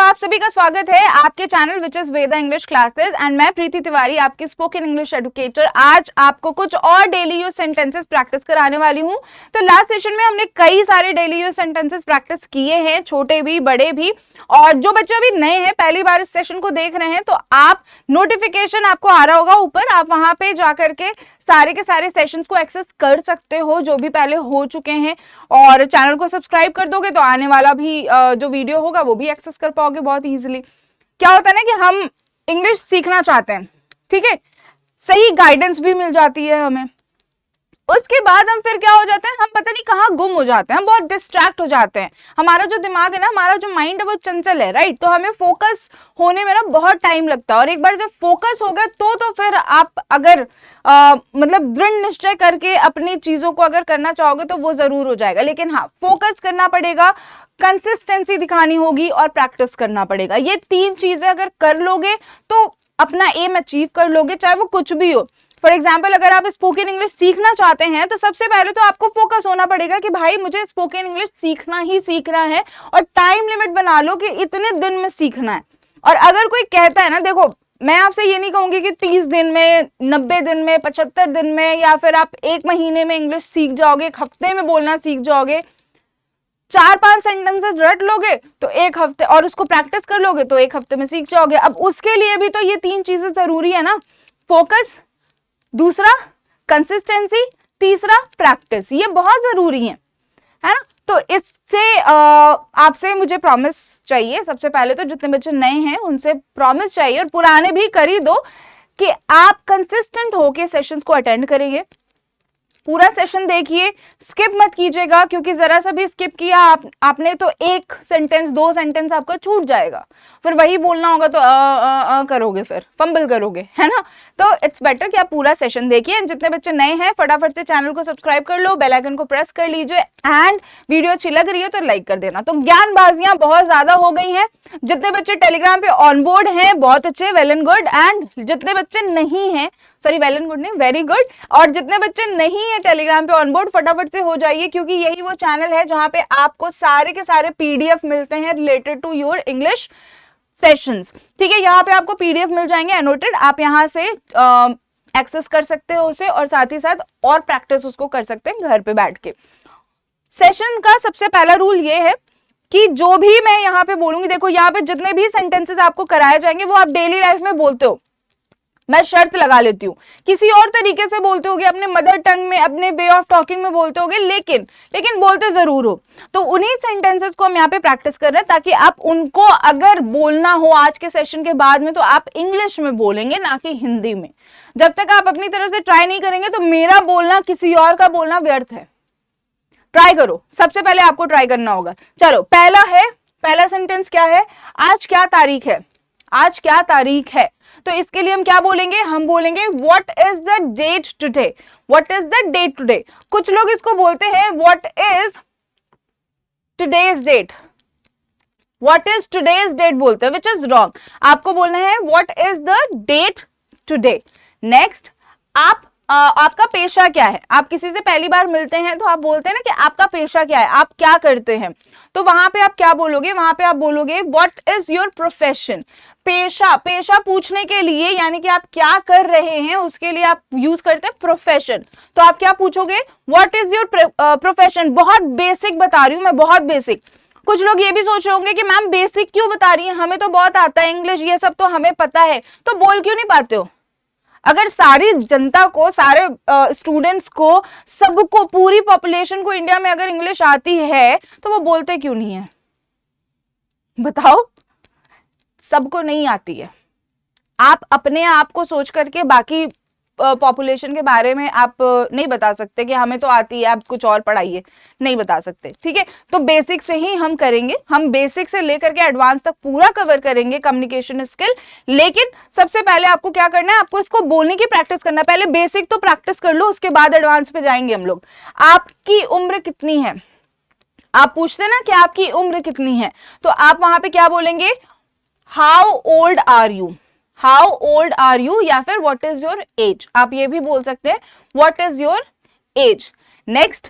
आप सभी का स्वागत है आपके channel which is Veda English classes and मैं प्रीति तिवारी आपकी स्पोकन इंग्लिश एडुकेटर। आज आपको कुछ और डेली यूज सेंटेंसेस प्रैक्टिस कराने वाली हूं। तो लास्ट सेशन में हमने कई सारे डेली यूज सेंटेंसेस प्रैक्टिस किए हैं, छोटे भी बड़े भी। और जो बच्चे अभी नए हैं, पहली बार इस सेशन को देख रहे हैं, तो आप नोटिफिकेशन आपको आ रहा होगा ऊपर, आप वहां पे जाकर के सारे के सारे सेशंस को एक्सेस कर सकते हो जो भी पहले हो चुके हैं। और चैनल को सब्सक्राइब कर दोगे तो आने वाला भी जो वीडियो होगा वो भी एक्सेस कर पाओगे बहुत इजीली। क्या होता है ना कि हम इंग्लिश सीखना चाहते हैं, ठीक है, सही गाइडेंस भी मिल जाती है हमें। उसके बाद हम फिर क्या हो जाते हैं, हम पता नहीं कहाँ गुम हो जाते हैं, हम बहुत डिस्ट्रैक्ट हो जाते हैं। हमारा जो दिमाग है ना, हमारा जो माइंड है वो चंचल है, राइट। तो हमें फोकस होने में ना बहुत टाइम लगता है। और एक बार जब फोकस हो गया तो फिर आप अगर मतलब दृढ़ निश्चय करके अपनी चीजों को अगर करना चाहोगे तो वो जरूर हो जाएगा। लेकिन हाँ, फोकस करना पड़ेगा, कंसिस्टेंसी दिखानी होगी और प्रैक्टिस करना पड़ेगा। ये तीन चीजें अगर कर लोगे तो अपना एम अचीव कर लोगे, चाहे वो कुछ भी हो। फॉर एग्जाम्पल, अगर आप स्पोकन इंग्लिश सीखना चाहते हैं तो सबसे पहले तो आपको फोकस होना पड़ेगा कि भाई मुझे स्पोकन इंग्लिश सीखना ही सीखना है, और टाइम लिमिट बना लो कि इतने दिन में सीखना है। और अगर कोई कहता है ना, देखो मैं आपसे ये नहीं कहूंगी कि 30 दिन में, 90 दिन में, 75 दिन में, या फिर आप 1 महीने में इंग्लिश सीख जाओगे, 1 हफ्ते में बोलना सीख जाओगे। 4-5 सेंटेंसेस रट लोगे तो 1 हफ्ते, और उसको प्रैक्टिस कर लोगे तो 1 हफ्ते में सीख जाओगे। अब उसके लिए भी तो ये 3 चीजें जरूरी है ना, फोकस, दूसरा कंसिस्टेंसी, तीसरा प्रैक्टिस। ये बहुत जरूरी है ना। तो इससे आपसे मुझे प्रॉमिस चाहिए। सबसे पहले तो जितने बच्चे नए हैं उनसे प्रॉमिस चाहिए, और पुराने भी कर ही दो, कि आप कंसिस्टेंट होके सेशंस को अटेंड करेंगे। पूरा सेशन देखिए, स्किप मत कीजिएगा, क्योंकि जरा सा भी स्किप किया आपने तो 1 सेंटेंस 2 सेंटेंस आपका छूट जाएगा। फिर वही बोलना होगा तो करोगे, फिर फंबल करोगे, है ना। तो इट्स बेटर कि आप पूरा सेशन देखिए। जितने बच्चे नए हैं फटाफट से चैनल को सब्सक्राइब कर लो, बेल आइकन को प्रेस कर लीजिए, एंड वीडियो अच्छी लग रही है तो लाइक कर देना। तो ज्ञानबाजियां बहुत ज्यादा हो गई हैं। जितने बच्चे टेलीग्राम पे ऑन बोर्ड हैं बहुत अच्छे, वेल एंड गुड। एंड जितने बच्चे नहीं हैं, सॉरी वेल एंड गुड नहीं, वेरी गुड। और जितने बच्चे नहीं है टेलीग्राम पे ऑन बोर्ड, फटाफट से हो जाइए, क्योंकि यही वो चैनल है जहां पे आपको सारे के सारे पीडीएफ मिलते हैं related to your English sessions, ठीक है। यहाँ पे आपको पीडीएफ मिल जाएंगे एनोटेड, आप यहाँ से एक्सेस कर सकते हो उसे, और साथ ही साथ और प्रैक्टिस उसको कर सकते हैं घर पे बैठ के। सेशन का सबसे पहला रूल ये है कि जो भी मैं यहाँ पे बोलूंगी, देखो यहाँ पे जितने भी सेंटेंसेस आपको कराए जाएंगे वो आप डेली लाइफ में बोलते हो। मैं शर्त लगा लेती हूँ, किसी और तरीके से बोलते होगे, अपने मदर टंग में, अपने वे ऑफ टॉकिंग में बोलते होगे, लेकिन बोलते जरूर हो। तो उन्हीं सेंटेंसेस को हम यहाँ पे प्रैक्टिस कर रहे हैं, ताकि आप उनको अगर बोलना हो आज के सेशन के बाद में तो आप इंग्लिश में बोलेंगे, ना कि हिंदी में। जब तक आप अपनी तरफ से ट्राई नहीं करेंगे तो मेरा बोलना, किसी और का बोलना व्यर्थ है। ट्राई करो, सबसे पहले आपको ट्राई करना होगा। चलो, पहला सेंटेंस क्या है, आज क्या तारीख है, आज क्या तारीख है। तो इसके लिए हम क्या बोलेंगे, हम बोलेंगे what is the date today, what is the date today. कुछ लोग इसको बोलते हैं what is today's date, what is today's date बोलते हैं, विच इज रॉन्ग। आपको बोलना है व्हाट इज द डेट टुडे। नेक्स्ट, आपका पेशा क्या है। आप किसी से पहली बार मिलते हैं तो आप बोलते हैं ना कि आपका पेशा क्या है, आप क्या करते हैं। तो वहां पे आप क्या बोलोगे, वहां पे आप बोलोगे व्हाट इज योर प्रोफेशन। पेशा पूछने के लिए, यानी कि आप क्या कर रहे हैं, उसके लिए आप यूज करते हैं प्रोफेशन। तो आप क्या पूछोगे, व्हाट इज योर प्रोफेशन। बहुत बेसिक बता रही हूं मैं, बहुत बेसिक। कुछ लोग ये भी सोच रहे होंगे कि मैम बेसिक क्यों बता रही है, हमें तो बहुत आता है इंग्लिश, ये सब तो हमें पता है, तो बोल क्यों नहीं पाते हो। अगर सारी जनता को, सारे स्टूडेंट्स को, सबको, पूरी पॉपुलेशन को इंडिया में अगर इंग्लिश आती है तो वो बोलते क्यों नहीं है, बताओ। सबको नहीं आती है। आप अपने आप को सोच करके बाकी पॉपुलेशन के बारे में आप नहीं बता सकते कि हमें तो आती है, आप कुछ और पढ़ाइए, नहीं बता सकते, ठीक है। तो बेसिक से ही हम करेंगे, हम बेसिक से लेकर के एडवांस तक पूरा कवर करेंगे कम्युनिकेशन स्किल। लेकिन सबसे पहले आपको क्या करना है, आपको इसको बोलने की प्रैक्टिस करना है। पहले बेसिक तो प्रैक्टिस कर लो, उसके बाद एडवांस पे जाएंगे हम लोग। आपकी उम्र कितनी है, आप पूछते ना कि आपकी उम्र कितनी है, तो आप वहां पे क्या बोलेंगे, how old are you, how old are you, या फिर व्हाट इज योर एज। आप ये भी बोल सकते हैं what is your age. Next,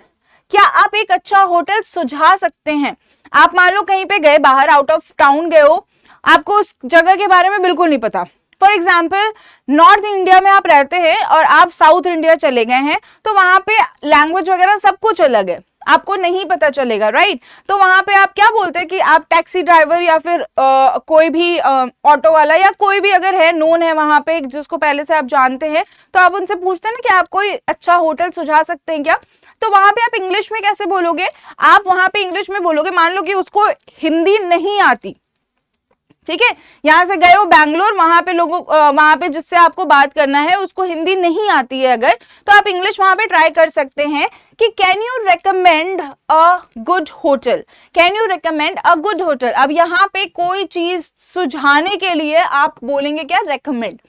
क्या आप एक अच्छा होटल सुझा सकते हैं। आप मान लो कहीं पे गए, बाहर आउट ऑफ टाउन गए हो, आपको उस जगह के बारे में बिल्कुल नहीं पता। फॉर एग्जाम्पल नॉर्थ इंडिया में आप रहते हैं और आप साउथ इंडिया चले गए हैं, तो वहां पे लैंग्वेज वगैरह सब कुछ अलग है, आपको नहीं पता चलेगा, राइट। तो वहां पे आप क्या बोलते हैं कि आप टैक्सी ड्राइवर या फिर कोई भी ऑटो वाला या कोई भी अगर है नोन है वहां पे जिसको पहले से आप जानते हैं, तो आप उनसे पूछते हैं ना कि आप कोई अच्छा होटल सुझा सकते हैं क्या। तो वहां पे आप इंग्लिश में कैसे बोलोगे, आप वहां पे इंग्लिश में बोलोगे। मान लो कि उसको हिंदी नहीं आती, ठीक है, यहां से गए हो बैंगलोर, वहां पे लोगों वहां पे जिससे आपको बात करना है उसको हिंदी नहीं आती है अगर, तो आप इंग्लिश वहां पे ट्राई कर सकते हैं कि can you recommend a good hotel, can you recommend a good hotel. अब यहाँ पे कोई चीज सुझाने के लिए आप बोलेंगे क्या, recommend,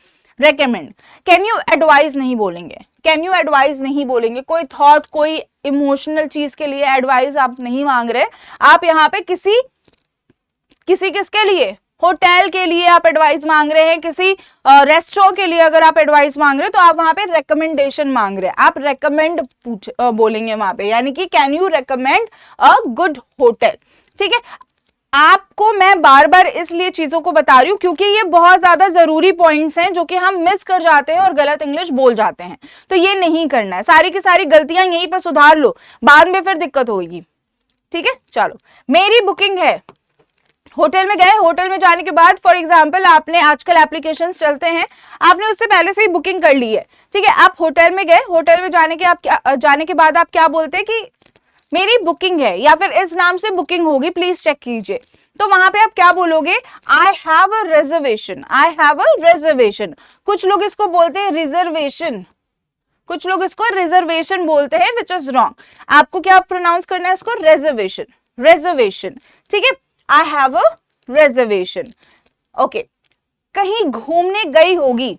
recommend. Can you advise नहीं बोलेंगे, कैन यू एडवाइज नहीं बोलेंगे। कोई थॉट, कोई इमोशनल चीज के लिए एडवाइस आप नहीं मांग रहे, आप यहाँ पे किसी किसके लिए, होटल के लिए आप एडवाइस मांग रहे हैं, किसी रेस्टोरेंट के लिए अगर आप एडवाइस मांग रहे हैं, तो आप वहां पे रेकमेंडेशन मांग रहे हैं, आप रेकमेंड बोलेंगे वहां पे, यानी कि can you recommend a good hotel, ठीक है। आपको मैं बार बार इसलिए चीजों को बता रही हूं क्योंकि ये बहुत ज्यादा जरूरी पॉइंट्स हैं जो कि हम मिस कर जाते हैं और गलत इंग्लिश बोल जाते हैं, तो ये नहीं करना है। सारी की सारी गलतियां यहीं पर सुधार लो, बाद में फिर दिक्कत होगी, ठीक है। चलो, मेरी बुकिंग है, होटल में गए, होटल में जाने के बाद फॉर एग्जांपल आपने, आजकल एप्लीकेशंस चलते हैं, आपने उससे पहले से ही बुकिंग कर ली है, ठीक है। आप होटल में गए, होटल में जाने के बाद आप क्या बोलते हैं कि मेरी बुकिंग है या फिर इस नाम से बुकिंग होगी, प्लीज चेक कीजिए। तो वहां पे आप क्या बोलोगे, I have a reservation, I have a reservation. कुछ लोग इसको बोलते हैं रिजर्वेशन, कुछ लोग इसको रिजर्वेशन बोलते हैं, विच इज रॉन्ग। आपको क्या प्रोनाउंस करना है इसको, रिजर्वेशन, रिजर्वेशन, ठीक है। I have a reservation, okay. कहीं घूमने गई होगी,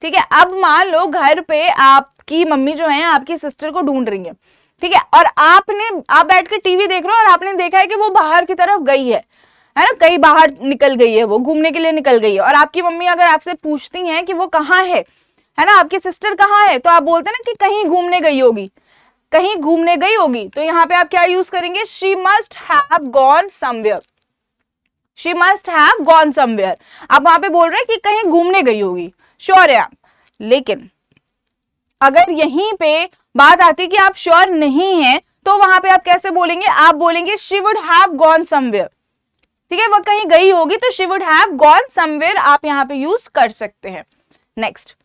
ठीक है। अब मान लो घर पे आपकी मम्मी जो है आपकी सिस्टर को ढूंढ रही है, ठीक है, और आप बैठ के टीवी देख रहे हो और आपने देखा है कि वो बाहर की तरफ गई है ना, कहीं बाहर निकल गई है, वो घूमने के लिए निकल गई है। और आपकी मम्मी अगर आपसे पूछती हैं कि वो कहाँ है ना, आपकी सिस्टर कहाँ है, तो आप बोलते हैं ना कि कहीं घूमने गई होगी, कहीं घूमने गई होगी। तो यहाँ पे आप क्या यूज करेंगे, she must have gone somewhere, she must have gone somewhere. आप वहां पे बोल रहे हैं कि कहीं घूमने गई होगी, श्योर है आप। लेकिन अगर यहीं पे बात आती कि आप श्योर नहीं हैं, तो वहां पे आप कैसे बोलेंगे, आप बोलेंगे she would have gone somewhere, ठीक है, वो कहीं गई होगी तो she would have gone somewhere आप यहां पे यूज कर सकते हैं। नेक्स्ट,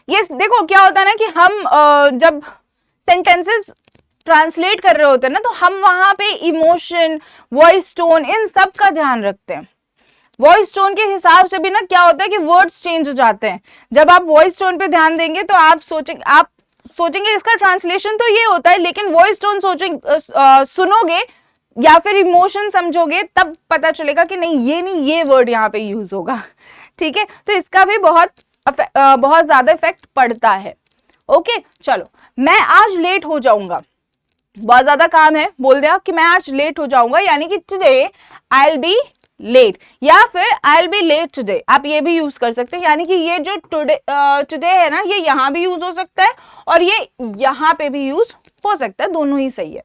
ये देखो क्या होता है ना कि हम जब सेंटेंसेस ट्रांसलेट कर रहे होते हैं ना, तो हम वहां पे इमोशन, वॉइस टोन, इन सब का ध्यान रखते हैं। वॉइस टोन के हिसाब से भी ना क्या होता है कि वर्ड्स चेंज हो जाते हैं। जब आप वॉइस टोन पे ध्यान देंगे तो आप सोचेंगे इसका ट्रांसलेशन तो ये होता है, लेकिन वॉइस टोन सुनोगे या फिर इमोशन समझोगे तब पता चलेगा कि नहीं ये वर्ड यहाँ पे यूज होगा, ठीक है। तो इसका भी बहुत ज्यादा इफेक्ट पड़ता है। ओके, चलो, मैं आज लेट हो जाऊंगा, बहुत ज्यादा काम है, बोल दिया कि मैं आज लेट हो जाऊंगा, यानी कि today I will be late, या फिर I will be late today, आप ये भी यूज कर सकते हैं। यानी कि ये जो टुडे है ना, ये यहाँ भी यूज हो सकता है और ये यहाँ पे भी यूज हो सकता है, दोनों ही सही है।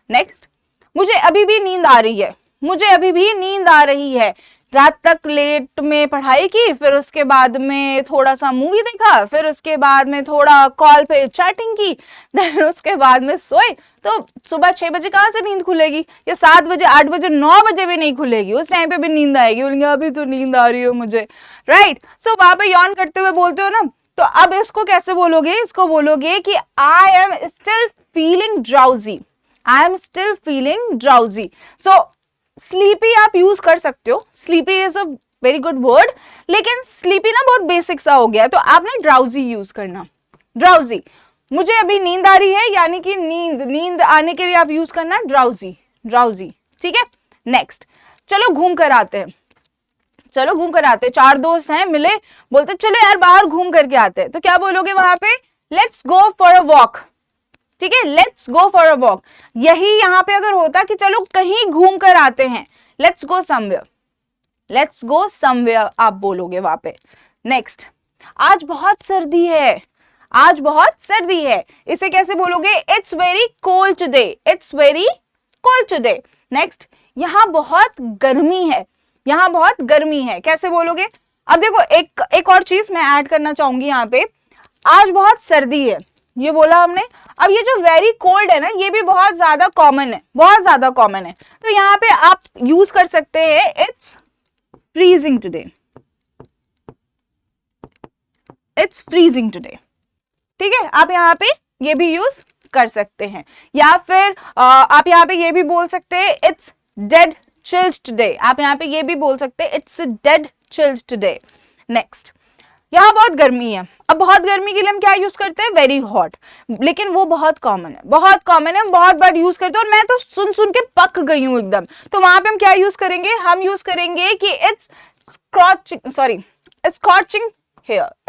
नेक्स्ट, मुझे अभी भी नींद आ रही है, मुझे अभी भी नींद आ रही है। रात तक लेट में पढ़ाई की, फिर उसके बाद में थोड़ा सा मूवी देखा, फिर उसके बाद में थोड़ा कॉल पे चैटिंग की, देन उसके बाद में सोए, तो सुबह 6 बजे कहाँ से नींद खुलेगी, या 7 बजे, 8 बजे, 9 बजे भी नहीं खुलेगी, उस टाइम पे भी नींद आएगी, बोलेंगे अभी तो नींद आ रही है मुझे, राइट। सो वहां पे यॉन करते हुए बोलते हो ना, तो अब इसको कैसे बोलोगे, इसको बोलोगे कि I am still feeling drowsy, I am still feeling drowsy. So sleepy आप यूज कर सकते हो, sleepy is a very good word, लेकिन स्लीपी ना बहुत बेसिक सा हो गया, तो आपने ड्राउजी यूज करना, ड्राउजी। मुझे अभी नींद आ रही है, यानी कि नींद आने के लिए आप यूज करना ड्राउजी, ड्राउजी, ठीक है। नेक्स्ट, चलो घूम कर आते हैं, चलो घूम कर आते हैं, 4 दोस्त हैं मिले, बोलते चलो यार बाहर घूम करके आते हैं, तो क्या बोलोगे वहां पे, let's go for a walk, ठीक है, let's go for a walk. यही यहाँ पे अगर होता कि चलो कहीं घूम कर आते हैं, let's go somewhere, let's go somewhere आप बोलोगे वहां पे। नेक्स्ट, आज बहुत सर्दी है, आज बहुत सर्दी है, इसे कैसे बोलोगे, it's very cold today, it's very cold today. Next, यहाँ बहुत गर्मी है, यहाँ बहुत गर्मी है, कैसे बोलोगे? अब देखो एक और चीज मैं ऐड करना चाहूंगी यहाँ पे, आज बहुत सर्दी है, ये बोला हमने। अब ये जो वेरी कोल्ड है ना, ये भी बहुत ज्यादा कॉमन है, बहुत ज्यादा कॉमन है। तो यहाँ पे आप यूज कर सकते हैं it's freezing today, it's freezing today, ठीक है। आप यहाँ पे ये भी यूज कर सकते हैं, या फिर आप यहाँ पे ये भी बोल सकते हैं इट्स डेड चिल्ड टुडे, आप यहाँ पे ये भी बोल सकते हैं it's dead chilled today. Next, यहाँ बहुत गर्मी है, अब बहुत गर्मी के लिए हम क्या यूज करते हैं? वेरी हॉट, लेकिन वो बहुत कॉमन है, बहुत कॉमन है, हम बहुत बार यूज करते हैं और मैं तो सुन सुन के पक गई हूँ एकदम। तो वहां पे हम क्या यूज करेंगे? हम यूज करेंगे कि it's scorching here,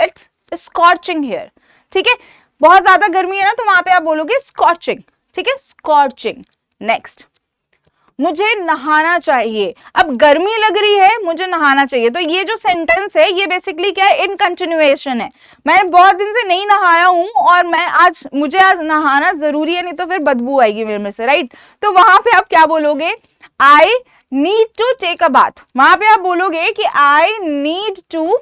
it's scorching here, ठीक है। बहुत ज्यादा गर्मी है ना, तो वहां पे आप बोलोगे स्कॉचिंग, ठीक है, स्कॉचिंग। नेक्स्ट, मुझे नहाना चाहिए, अब गर्मी लग रही है, मुझे नहाना चाहिए। तो ये जो सेंटेंस है ये बेसिकली क्या है? इन कंटिन्यूएशन है। मैं बहुत दिन से नहीं नहाया हूं और मुझे आज नहाना जरूरी है, नहीं तो फिर बदबू आएगी मेरे में से, राइट। तो वहां पे आप क्या बोलोगे? I need to take a bath, वहां पे आप बोलोगे कि I need to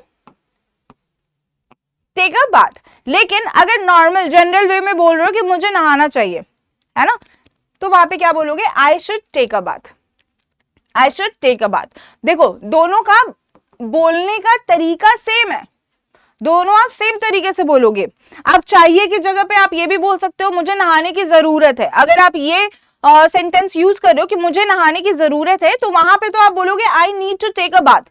take a bath. लेकिन अगर नॉर्मल जनरल वे में बोल रहे हो कि मुझे नहाना चाहिए, है ना, तो वहां पे क्या बोलोगे? I should take a bath, I should take a bath. देखो दोनों का बोलने का तरीका सेम है, दोनों आप सेम तरीके से बोलोगे। आप चाहिए की जगह पे आप ये भी बोल सकते हो मुझे नहाने की जरूरत है। अगर आप ये सेंटेंस यूज कर रहे हो कि मुझे नहाने की जरूरत है, तो वहां पे तो आप बोलोगे I need to take a bath,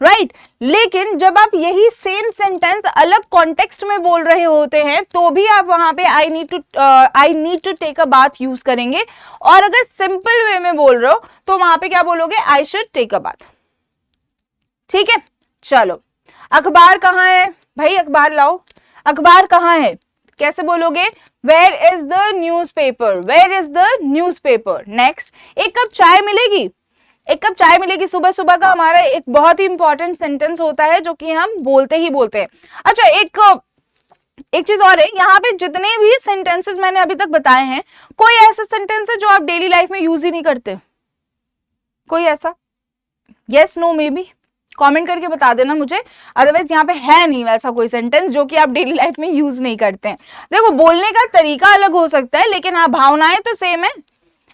right. लेकिन जब आप यही सेम सेंटेंस अलग कॉन्टेक्स्ट में बोल रहे होते हैं, तो भी आप वहां पे I need to take a bath use करेंगे। और अगर सिंपल वे में बोल रहे हो तो वहां पे क्या बोलोगे? I should take a bath, ठीक है। चलो, अखबार कहाँ है भाई? अखबार लाओ, अखबार कहाँ है? कैसे बोलोगे? Where is the newspaper, where is the newspaper. Next, एक कप चाय मिलेगी, एक कप चाय मिलेगी। सुबह सुबह का हमारा एक बहुत ही इंपॉर्टेंट सेंटेंस होता है जो कि हम बोलते ही बोलते हैं। अच्छा, एक चीज और है, यहाँ पे जितने भी सेंटेंसेस मैंने अभी तक बताए हैं, कोई ऐसा सेंटेंस है जो आप डेली लाइफ में यूज ही नहीं करते? कोई ऐसा? Yes, no, maybe comment करके बता देना मुझे। अदरवाइज यहाँ पे है नहीं वैसा कोई सेंटेंस जो कि आप डेली लाइफ में यूज नहीं करते हैं। देखो, बोलने का तरीका अलग हो सकता है, लेकिन हाँ, भावनाएं तो सेम है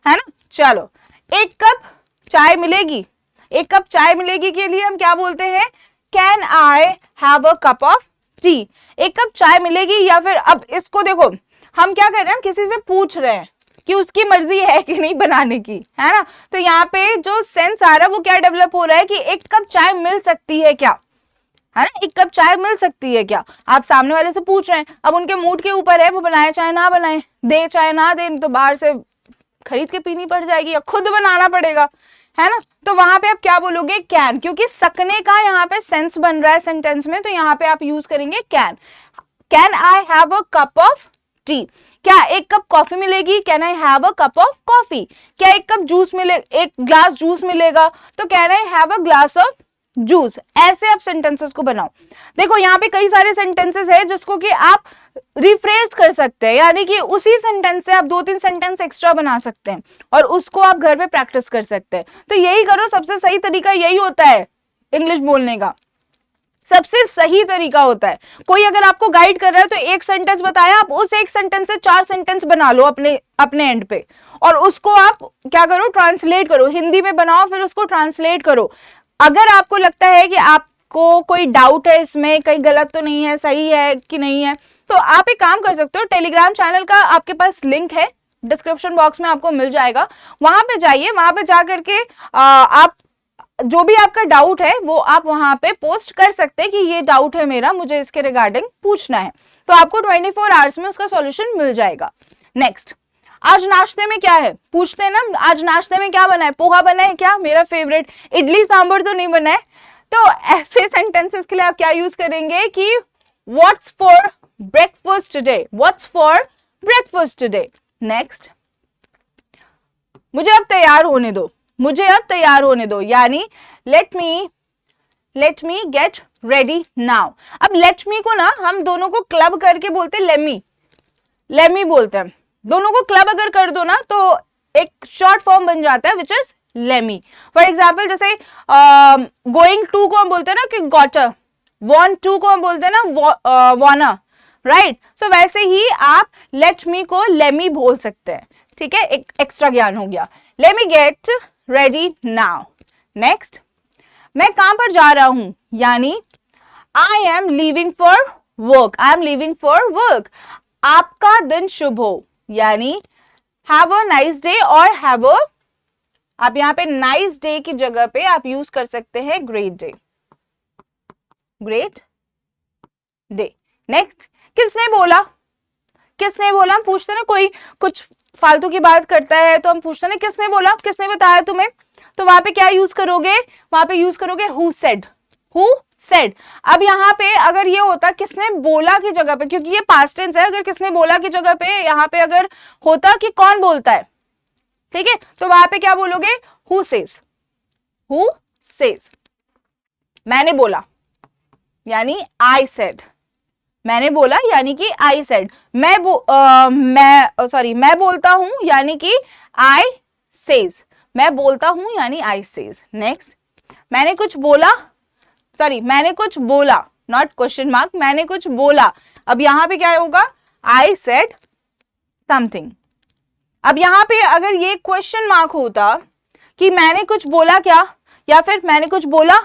ना। चलो, एक कप चाय मिलेगी, एक कप चाय मिलेगी के लिए हम क्या बोलते हैं? Can I have a cup of T. एक कप चाय मिलेगी, या फिर अब इसको देखो, हम क्या कर रहे हैं? हम किसी से पूछ रहे हैं कि उसकी मर्जी है कि नहीं बनाने की, है ना। तो यहाँ पे जो सेंस आ रहा है वो क्या डेवलप हो रहा है कि एक कप चाय मिल सकती है क्या, है ना, एक कप चाय मिल सकती है क्या। आप सामने वाले से पूछ रहे हैं, अब उनके मूड के ऊपर है, वो बनाए चाहे ना बनाए, दे चाहे ना दे, तो बाहर से खरीद के पीनी पड़ जाएगी या खुद बनाना पड़ेगा, है ना। तो वहां पे आप क्या बोलोगे? कैन, क्योंकि सकने का यहाँ पे सेंस बन रहा है सेंटेंस में, तो यहाँ पे आप यूज करेंगे can. Can I have a cup of T. क्या एक कप कॉफी मिलेगी? Can I have a cup of coffee. क्या एक कप जूस मिले, एक ग्लास जूस मिलेगा? तो can I have a glass of juice. ऐसे आप सेंटेंसेस को बनाओ। देखो, यहाँ पे कई सारे सेंटेंसेस है जिसको कि आप रिफ्रेज कर सकते हैं, यानी कि उसी सेंटेंस से आप 2-3 सेंटेंस एक्स्ट्रा बना सकते हैं और उसको आप घर पे प्रैक्टिस कर सकते हैं। तो यही करो, सबसे सही तरीका यही होता है इंग्लिश बोलने का, सबसे सही तरीका होता है। कोई अगर आपको गाइड कर रहा है तो एक सेंटेंस बताया, आप उस एक सेंटेंस से 4 सेंटेंस बना लो अपने एंड पे, और उसको आप क्या करो? ट्रांसलेट करो, हिंदी में बनाओ, फिर उसको ट्रांसलेट करो। अगर आपको लगता है कि आपको कोई डाउट है इसमें, कहीं गलत तो नहीं है, सही है कि नहीं है, तो आप एक काम कर सकते हो, टेलीग्राम चैनल का आपके पास लिंक है, डिस्क्रिप्शन बॉक्स में आपको मिल जाएगा, वहां पे जाइए, वहां पे जा करके आप जो भी आपका डाउट है वो आप वहां पे पोस्ट कर सकते हैं कि ये डाउट है मेरा, मुझे इसके रिगार्डिंग पूछना है, तो आपको 24 आवर्स में उसका सॉल्यूशन मिल जाएगा। नेक्स्ट, आज नाश्ते में क्या है? पूछते हैं ना, आज नाश्ते में क्या बना है? पोहा बना है क्या? मेरा फेवरेट। इडली सांभर तो नहीं बना है। तो ऐसे सेंटेंसेस के लिए आप क्या यूज करेंगे कि what's for breakfast today, what's for breakfast today. Next, मुझे अब तैयार होने दो, मुझे अब तैयार होने दो, यानी let me get ready now. अब लेट मी को ना हम दोनों को क्लब करके बोलते हैं लेमी बोलते हैं। दोनों को क्लब अगर कर दो ना तो एक शॉर्ट फॉर्म बन जाता है which is lemme. For example जैसे गोइंग टू को हम बोलते हैं ना कि गॉटर, वॉन्ट टू को हम बोलते हैं ना वॉना, राइट। सो वैसे ही आप लेट मी को लेमी बोल सकते हैं, ठीक है, एक एक्स्ट्रा ज्ञान हो गया। Let me get ready now. Next, मैं कहां पर जा रहा हूं, यानी I am leaving for work, I am leaving for work. आपका दिन शुभ हो, यानी हैव अ नाइस डे और हैव अ, आप यहाँ पे नाइस डे की जगह पे आप यूज कर सकते हैं great day, great day. Next, किसने बोला, किसने बोला, हम पूछते हैं ना, कोई कुछ फालतू की बात करता है तो हम पूछते हैं ना किसने बोला, किसने बताया तुम्हें, तो वहां पे क्या यूज करोगे, वहां पे यूज करोगे हु सेड, हु सेड। अब यहाँ पे अगर ये होता किसने बोला की जगह पे, क्योंकि ये पास्ट टेंस है, अगर किसने बोला की जगह पे यहाँ पे अगर होता कि कौन बोलता है, ठीक है, तो वहां पे क्या बोलोगे, हु सेज, हु सेज। मैंने बोला यानी आई सेड, मैंने बोला यानी कि आई सेड। मैं बोलता हूं यानी कि आई सेज, मैं बोलता हूं यानी आई सेज। नेक्स्ट, मैंने कुछ बोला, मैंने कुछ बोला, नॉट क्वेश्चन मार्क, मैंने कुछ बोला। अब यहां पे क्या होगा, आई सेड समथिंग। अब यहां पे अगर ये क्वेश्चन मार्क होता कि मैंने कुछ बोला क्या, या फिर मैंने कुछ बोला,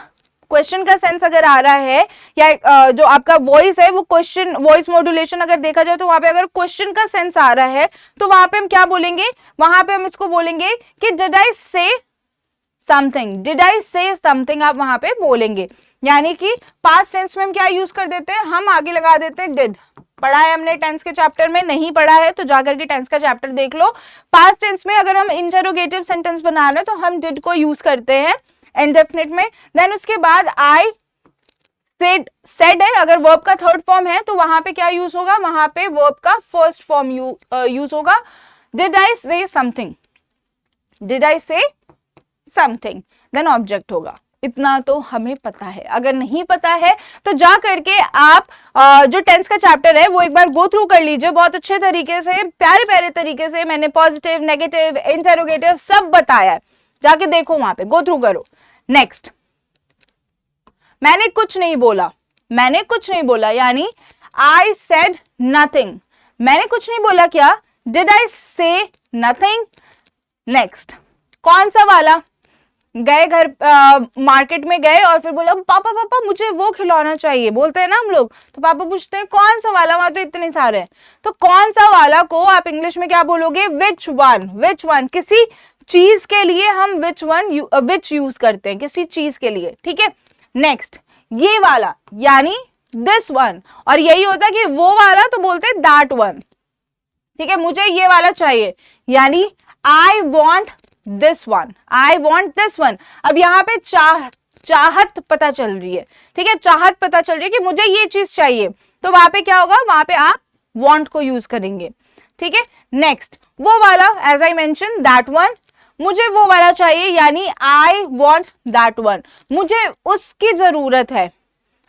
क्वेश्चन का सेंस अगर आ रहा है, या जो आपका वॉइस है वो क्वेश्चन, वॉइस मॉड्यूलेशन अगर देखा जाए तो वहां पे अगर क्वेश्चन का सेंस आ रहा है तो वहां पे हम क्या बोलेंगे, वहां पे हम इसको बोलेंगे कि डिड आई से समथिंग, डिड आई से समथिंग, आप वहां पे बोलेंगे। यानी कि पास्ट टेंस में हम क्या यूज कर देते हैं, हम आगे लगा देते हैं डिड। पढ़ा है हमने टेंस के चैप्टर में, नहीं पढ़ा है तो जाकर के टेंस का चैप्टर देख लो। पास्ट टेंस में अगर हम इंटरोगेटिव सेंटेंस बना रहे हैं तो हम डिड को यूज करते हैं इंडेफिनिट में। देन उसके बाद आई सेड, सेड है, अगर वर्ब का थर्ड फॉर्म है तो वहां पे क्या यूज होगा, वहां पे वर्ब का फर्स्ट फॉर्म यूज होगा। डिड आई से समथिंग, डिड आई से समथिंग, देन ऑब्जेक्ट होगा। इतना तो हमें पता है। अगर नहीं पता है तो जा करके आप जो टेंस का चैप्टर है वो एक बार गो थ्रू कर लीजिए बहुत अच्छे तरीके से, प्यारे प्यारे तरीके से। मैंने पॉजिटिव, नेगेटिव, इंटरोगेटिव सब बताया है, जाके देखो, वहां पे गो थ्रू करो। नेक्स्ट, मैंने कुछ नहीं बोला, मैंने कुछ नहीं बोला यानी आई सेड नथिंग, मैंने कुछ नहीं बोला क्या, डिड आई से नथिंग। नेक्स्ट, कौन सा वाला, गए घर मार्केट में गए और फिर बोला पापा पापा मुझे वो खिलौना चाहिए, बोलते हैं ना हम लोग, तो पापा पूछते हैं कौन सा वाला, वहां तो इतने सारे हैं, तो कौन सा वाला को आप इंग्लिश में क्या बोलोगे, विच वन, विच वन। किसी चीज के लिए हम विच यूज करते हैं, किसी चीज के लिए, ठीक है। नेक्स्ट, ये वाला यानी दिस वन, और यही होता है कि वो वाला तो बोलते हैं दैट वन, ठीक है। मुझे ये वाला चाहिए यानी I want this one, I want this one. अब यहाँ पे चाहत पता चल रही है, ठीक है, चाहत पता चल रही है कि मुझे ये चीज चाहिए, तो वहां पे क्या होगा, वहां पे आप वॉन्ट को यूज करेंगे, ठीक है। नेक्स्ट, वो वाला, as I mention that one, मुझे वो वाला चाहिए यानी आई वॉन्ट दैट वन, मुझे उसकी जरूरत है,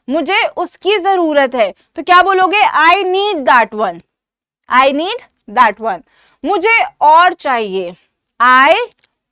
मुझे उसकी जरूरत है, तो क्या बोलोगे, I need that one, I need that one. मुझे और चाहिए, आई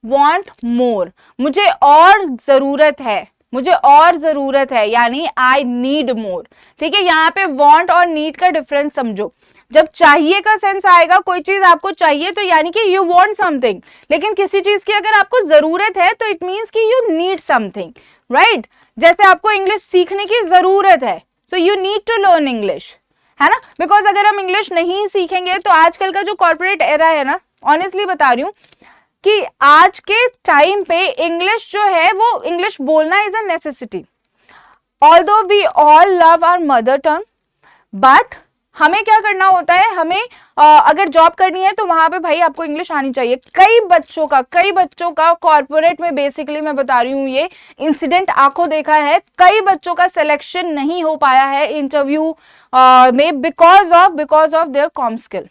वॉन्ट मोर, मुझे और जरूरत है, मुझे और जरूरत है यानी आई नीड मोर, ठीक है। यहाँ पे वॉन्ट और नीड का डिफरेंस समझो। जब चाहिए का सेंस आएगा, कोई चीज आपको चाहिए तो यानी कि यू वांट समथिंग, लेकिन किसी चीज की अगर आपको जरूरत है तो इट मींस कि यू नीड समथिंग, राइट। जैसे आपको इंग्लिश सीखने की जरूरत है, so you need to learn English, है ना, बिकॉज अगर हम इंग्लिश नहीं सीखेंगे तो आजकल का जो कॉर्पोरेट एरा है ना, ऑनेस्टली बता रही हूँ कि आज के टाइम पे इंग्लिश जो है वो इंग्लिश बोलना is a necessity. Although we all love our mother tongue, but हमें क्या करना होता है, हमें अगर जॉब करनी है तो वहां पे भाई आपको इंग्लिश आनी चाहिए। कई बच्चों का कॉर्पोरेट में, बेसिकली मैं बता रही हूँ, ये इंसिडेंट आंखों देखा है, कई बच्चों का सिलेक्शन नहीं हो पाया है इंटरव्यू में because of their com skill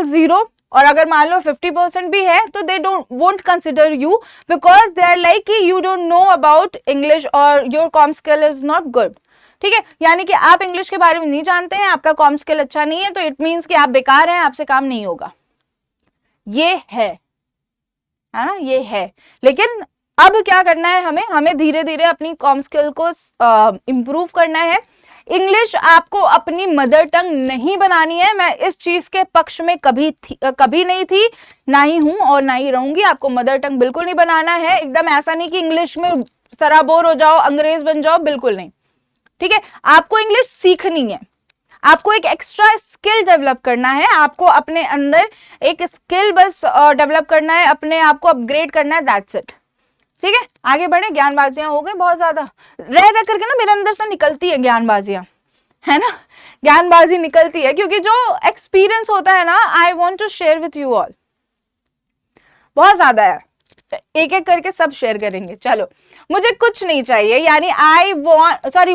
0। और अगर मान लो 50% भी है तो they won't consider you because they are like कि you don't know about English और your com skill is not good, ठीक है। यानी कि आप इंग्लिश के बारे में नहीं जानते हैं, आपका कॉम स्किल अच्छा नहीं है, तो इट मीन्स कि आप बेकार हैं, आपसे काम नहीं होगा, ये है है ना, ये है। लेकिन अब क्या करना है हमें धीरे धीरे अपनी कॉम स्किल को इम्प्रूव करना है। इंग्लिश आपको अपनी मदर टंग नहीं बनानी है, मैं इस चीज के पक्ष में कभी नहीं थी, ना ही हूं और ना ही रहूंगी। आपको मदर टंग बिल्कुल नहीं बनाना है, एकदम ऐसा नहीं कि इंग्लिश में सराबोर हो जाओ, अंग्रेज बन जाओ, बिल्कुल नहीं, ठीक है। आपको इंग्लिश सीखनी है, आपको एक एक्स्ट्रा स्किल डेवलप करना है, आपको अपने अंदर एक स्किल बस डेवलप करना है, अपने आप को अपग्रेड करना है, दैट्स इट, ठीक है। आगे बढ़े, ज्ञानबाजियां हो गई बहुत ज्यादा, रह करके ना मेरे अंदर से निकलती है ज्ञानबाजियां, है ना, ज्ञानबाजी निकलती है, क्योंकि जो एक्सपीरियंस होता है ना, I want to share with you all, बहुत ज्यादा है, एक एक करके सब शेयर करेंगे। चलो, मुझे कुछ नहीं चाहिए यानी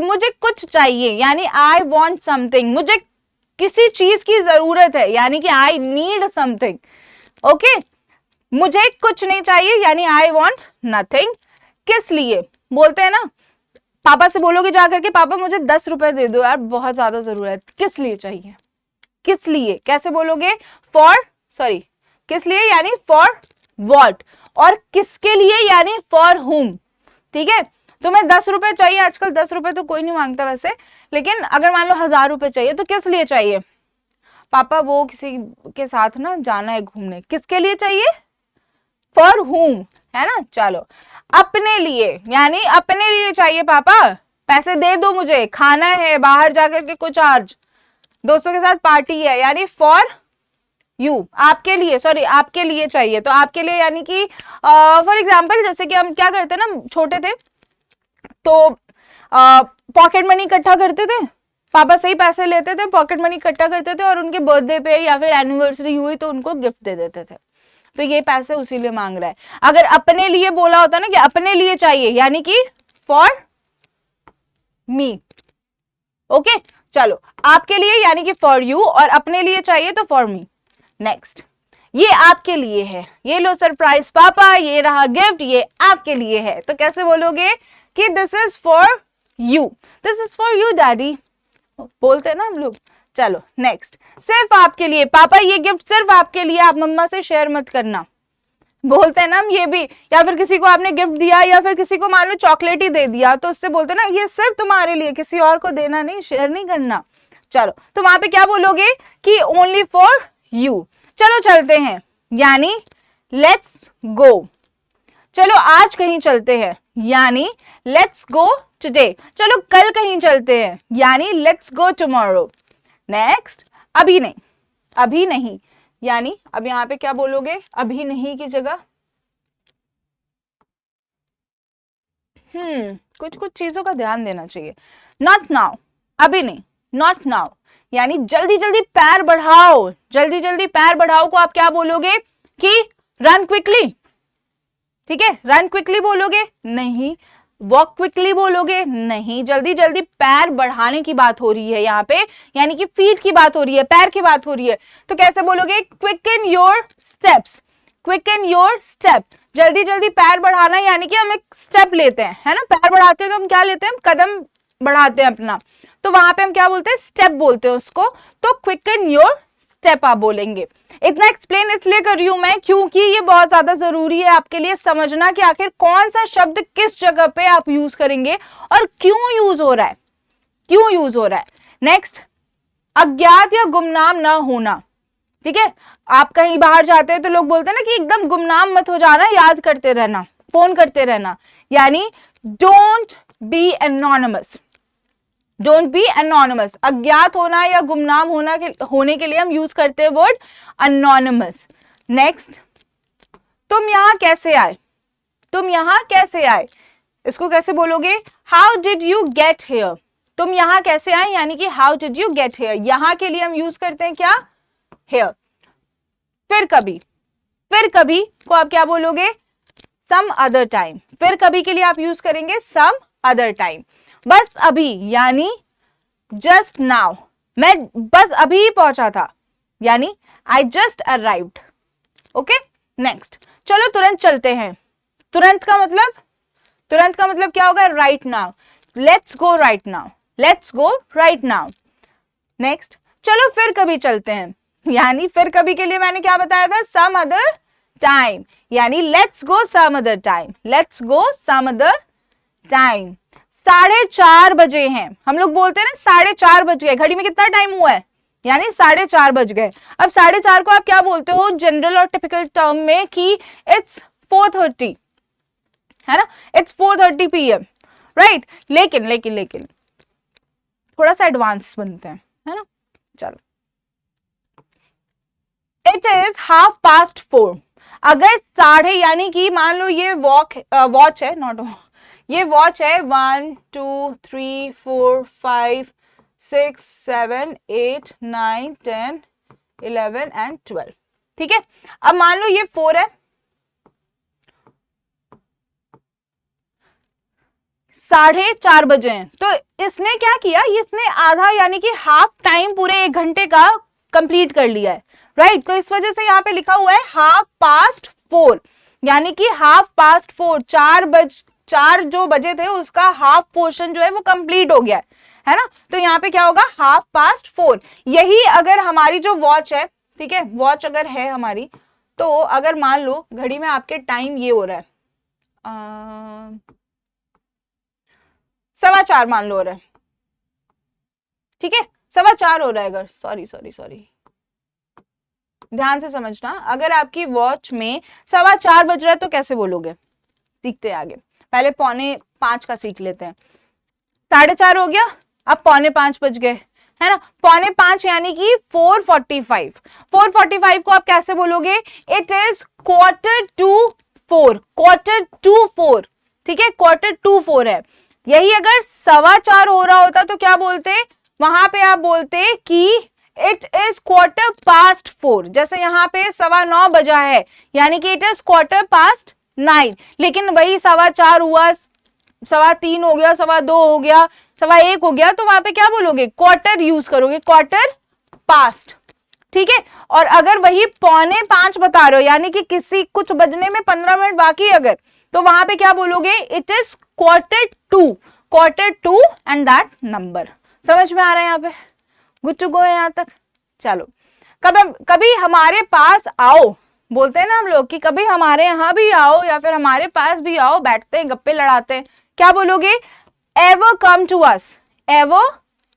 मुझे कुछ चाहिए यानी आई वॉन्ट समथिंग, मुझे किसी चीज की जरूरत है यानी कि आई नीड समथिंग, ओके। मुझे कुछ नहीं चाहिए यानी आई वॉन्ट नथिंग। किस लिए बोलते हैं ना, पापा से बोलोगे जाकर के, पापा मुझे 10 रुपए दे दो यार, बहुत ज्यादा जरूरत, किस लिए चाहिए, किस लिए, कैसे बोलोगे, किस लिए यानी फॉर वॉट, और किसके लिए यानी फॉर हुम, ठीक है। तुम्हें 10 रुपए चाहिए, आजकल 10 रुपए तो कोई नहीं मांगता वैसे, लेकिन अगर मान लो 1000 रुपए चाहिए तो किस लिए चाहिए, पापा वो किसी के साथ ना जाना है घूमने, किसके लिए चाहिए, फॉर हुम, है ना। चलो, अपने लिए यानी अपने लिए चाहिए, पापा पैसे दे दो, मुझे खाना है बाहर जाकर के कुछ, आज दोस्तों के साथ पार्टी है, यानी फॉर यू, आपके लिए, आपके लिए चाहिए, तो आपके लिए यानी कि फॉर एग्जाम्पल, जैसे कि हम क्या करते ना, छोटे थे तो पॉकेट मनी इकट्ठा करते थे, पापा से ही पैसे लेते थे, पॉकेट मनी इकट्ठा करते थे और उनके बर्थडे पे या फिर एनिवर्सरी हुई तो उनको गिफ्ट दे देते थे, तो ये पैसे उसी लिए मांग रहा है। अगर अपने लिए बोला होता ना कि अपने लिए चाहिए यानी कि फॉर मी, ओके। चलो, आपके लिए यानी कि फॉर यू, और अपने लिए चाहिए तो फॉर मी। नेक्स्ट, ये आपके लिए है, ये लो सरप्राइज पापा, ये रहा गिफ्ट, ये आपके लिए है, तो कैसे बोलोगे कि this is for you, this is for you daddy, बोलते हैं ना हम लोग। चलो नेक्स्ट, सिर्फ आपके लिए, पापा ये गिफ्ट सिर्फ आपके लिए, आप मम्मा से शेयर मत करना, बोलते हैं ना हम ये भी। या फिर किसी को आपने गिफ्ट दिया या फिर किसी को मान लो चॉकलेट ही दे दिया, तो उससे बोलते हैं ना ये सिर्फ तुम्हारे लिए, किसी और को देना नहीं, शेयर नहीं करना। चलो, तो वहां पे क्या बोलोगे कि ओनली फॉर यू। चलो चलते हैं यानी लेट्स गो, चलो आज कहीं चलते हैं यानी लेट्स गो टुडे, चलो कल कहीं चलते हैं यानी लेट्स गो टुमारो। नेक्स्ट, अभी नहीं यानी अब यहां पे क्या बोलोगे, अभी नहीं की जगह कुछ चीजों का ध्यान देना चाहिए। नॉट नाउ, अभी नहीं, नॉट नाउ यानी जल्दी जल्दी पैर बढ़ाओ, जल्दी जल्दी पैर बढ़ाओ को आप क्या बोलोगे कि रन क्विकली, ठीक है, रन क्विकली बोलोगे नहीं, वॉक क्विकली बोलोगे नहीं, जल्दी जल्दी पैर बढ़ाने की बात हो रही है यहाँ पे, यानी कि फीट की बात हो रही है, पैर की बात हो रही है, तो कैसे बोलोगे, quicken your steps, quicken your step, जल्दी जल्दी पैर बढ़ाना यानी कि हम एक स्टेप लेते हैं, है ना, पैर बढ़ाते हैं तो हम क्या लेते हैं, कदम बढ़ाते हैं अपना, तो वहां पे हम क्या बोलते हैं, स्टेप बोलते हैं उसको, तो क्विकन योर स्टेप आप बोलेंगे। इतना एक्सप्लेन इसलिए कर रही हूं मैं क्योंकि ये बहुत ज्यादा जरूरी है आपके लिए समझना कि आखिर कौन सा शब्द किस जगह पे आप यूज करेंगे और क्यों यूज हो रहा है, क्यों यूज हो रहा है। नेक्स्ट, अज्ञात या गुमनाम ना होना, ठीक है, आप कहीं बाहर जाते हैं तो लोग बोलते हैं ना कि एकदम गुमनाम मत हो जाना, याद करते रहना, फोन करते रहना, यानी don't be anonymous, don't be anonymous, अज्ञात होना या गुमनाम होने के लिए हम यूज करते हैं वर्ड अनोनिमस। नेक्स्ट, तुम यहां कैसे आए, तुम यहां कैसे आए, इसको कैसे बोलोगे, how did you get here, तुम यहां कैसे आए यानी कि how did you get here, यहां के लिए हम यूज करते हैं क्या, हियर। फिर कभी को आप क्या बोलोगे, सम अदर टाइम, फिर कभी के लिए आप यूज करेंगे सम अदर टाइम। बस अभी यानी जस्ट नाउ, मैं बस अभी ही पहुंचा था यानी I just arrived, okay. Next, चलो तुरंत चलते हैं, तुरंत का मतलब क्या होगा, right now, let's go right now, let's go right now. Next, चलो फिर कभी चलते हैं, यानी फिर कभी के लिए मैंने क्या बताया था, सम अदर टाइम, यानी let's go some other time, let's go some other time. 4:30 बजे हैं, हम लोग बोलते हैं ना 4:30 बज गए, घड़ी में कितना टाइम हुआ है, यानी 4:30 बज गए। अब 4:30 को आप क्या बोलते हो जनरल और टिपिकल टर्म में कि इट्स 4:30, है ना, इट्स 4:30 PM, राइट। लेकिन थोड़ा सा एडवांस बनते हैं, है ना, चलो, इट इज 4:30। अगर साढ़े, यानी कि मान लो ये वॉच है, नॉट ये वॉच है 1 2 3 4 5 6 7 8 9 10 11 एंड 12, ठीक है। अब मान लो ये 4 है, 4:30 बजे हैं, तो इसने क्या किया, इसने आधा यानी कि हाफ टाइम पूरे 1 घंटे का कंप्लीट कर लिया है, राइट। तो इस वजह से यहाँ पे लिखा हुआ है 4:30, यानी कि 4:30, 4 जो बजे थे उसका हाफ पोर्शन जो है वो कंप्लीट हो गया है ना। तो यहाँ पे क्या होगा 4:30। यही अगर हमारी जो वॉच है, ठीक है, वॉच अगर है हमारी, तो अगर मान लो घड़ी में आपके टाइम ये हो रहा है 4:15 मान लो हो रहा है, ठीक है, 4:15 हो रहा है अगर, सॉरी ध्यान से समझना, अगर आपकी वॉच में 4:15 बज रहा है तो कैसे बोलोगे, सीखते हैं आगे, पहले 4:45 का सीख लेते हैं। 4:30 हो गया, अब 4:45 बज गए, है ना, 4:45 यानी कि 4:45। 4:45 को आप कैसे बोलोगे, इट इज 4:45, 4:45, ठीक है, 4:45 है। यही अगर 4:15 हो रहा होता तो क्या बोलते, वहां पे आप बोलते कि इट इज 4:15। जैसे यहाँ पे 9:15 बजा है, यानी कि इट इज 9:15, लेकिन वही 4:15 हुआ, 3:15 हो गया, 2:15 हो गया, 1:15 हो गया, तो वहां पे क्या बोलोगे, क्वार्टर यूज करोगे, 4:15, ठीक है। और अगर वही 4:45 बता रहे हो, यानी कि किसी कुछ बजने में 15 मिनट बाकी अगर, तो वहां पे क्या बोलोगे, it is 4:45 and that number. समझ में आ रहा है यहाँ पे, गुड टू गो है यहाँ तक। चलो, कभी हमारे पास आओ, बोलते हैं ना हम लोग कि कभी हमारे यहाँ भी आओ या फिर हमारे पास भी आओ, बैठते हैं गप्पे लड़ाते हैं, क्या बोलोगे, ever come to us, ever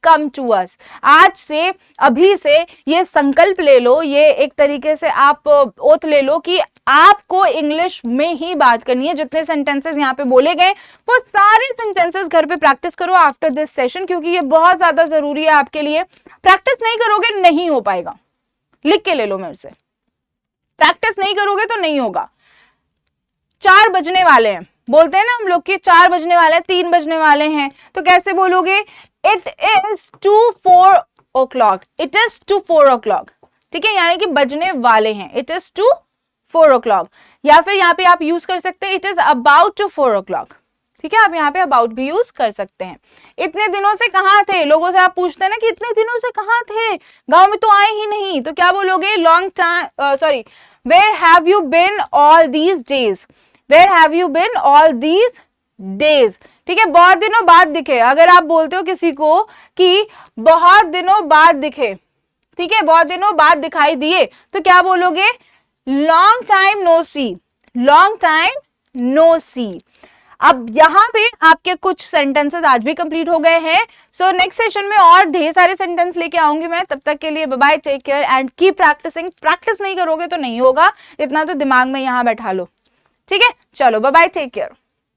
come to us. आज से, अभी से ये संकल्प ले लो, ये एक तरीके से आप ओथ ले लो कि आपको इंग्लिश में ही बात करनी है। जितने सेंटेंसेस यहाँ पे बोले गए वो सारे सेंटेंसेस घर पे प्रैक्टिस करो आफ्टर दिस सेशन, क्योंकि ये बहुत ज्यादा जरूरी है आपके लिए। प्रैक्टिस नहीं करोगे नहीं हो पाएगा, लिख के ले लो मेरे से, प्रैक्टिस नहीं करोगे तो नहीं होगा। 4 बजने वाले हैं, बोलते हैं ना हम लोग कि 4 बजने वाले हैं, 3 बजने वाले हैं, तो कैसे बोलोगे, it is 4 o'clock, it is 4 o'clock, ठीक है, यानी कि बजने वाले हैं, इट इज 4 o'clock। या फिर यहाँ पे आप यूज कर सकते हैं इट इज अबाउट 4 o'clock, ठीक है, आप यहाँ पे अबाउट भी यूज कर सकते हैं। इतने दिनों से कहाँ थे, लोगों से आप पूछते हैं ना कि इतने दिनों से कहाँ थे, गांव में तो आए ही नहीं, तो क्या बोलोगे, long time, sorry, where have you been all these days, where have you been all these days, ठीक है, बहुत दिनों बाद दिखे। अगर आप बोलते हो किसी को कि बहुत दिनों बाद दिखे, ठीक है, बहुत दिनों बाद दिखाई दिए, तो क्या बोलोगे, लॉन्ग टाइम नो सी, लॉन्ग टाइम नो सी। अब यहाँ पे आपके कुछ सेंटेंसेस आज भी कंप्लीट हो गए हैं। सो नेक्स्ट सेशन में और ढेर सारे सेंटेंस लेके आऊंगी मैं, तब तक के लिए bye bye, take care and keep practising. Practice नहीं करोगे तो नहीं होगा, इतना तो दिमाग में यहाँ बैठा लो, ठीक है, चलो बाय बाय, टेक केयर।